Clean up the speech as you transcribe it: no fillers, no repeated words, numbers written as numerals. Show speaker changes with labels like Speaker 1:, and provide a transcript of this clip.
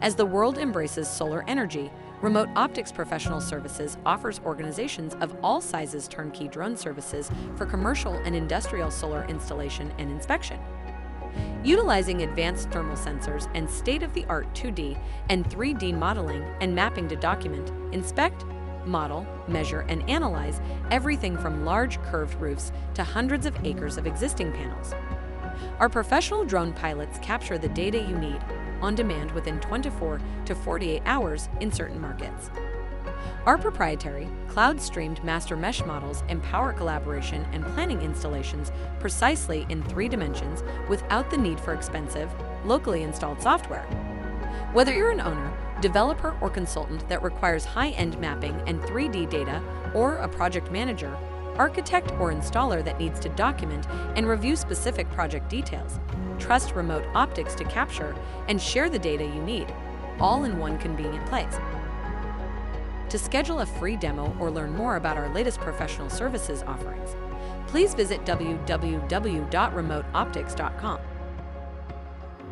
Speaker 1: As the world embraces solar energy, Remote Optics Professional Services offers organizations of all sizes turnkey drone services for commercial and industrial solar installation and inspection. Utilizing advanced thermal sensors and state-of-the-art 2D and 3D modeling and mapping to document, inspect, model, measure, and analyze everything from large curved roofs to hundreds of acres of existing panels. Our professional drone pilots capture the data you need on demand within 24 to 48 hours in certain markets. Our proprietary, cloud-streamed master mesh models empower collaboration and planning installations precisely in 3 dimensions without the need for expensive, locally installed software. Whether you're an owner, developer, or consultant that requires high-end mapping and 3D data, or a project manager, architect, or installer that needs to document and review specific project details, trust Remote Optics to capture and share the data you need, all in one convenient place. To schedule a free demo or learn more about our latest professional services offerings, please visit www.remoteoptics.com.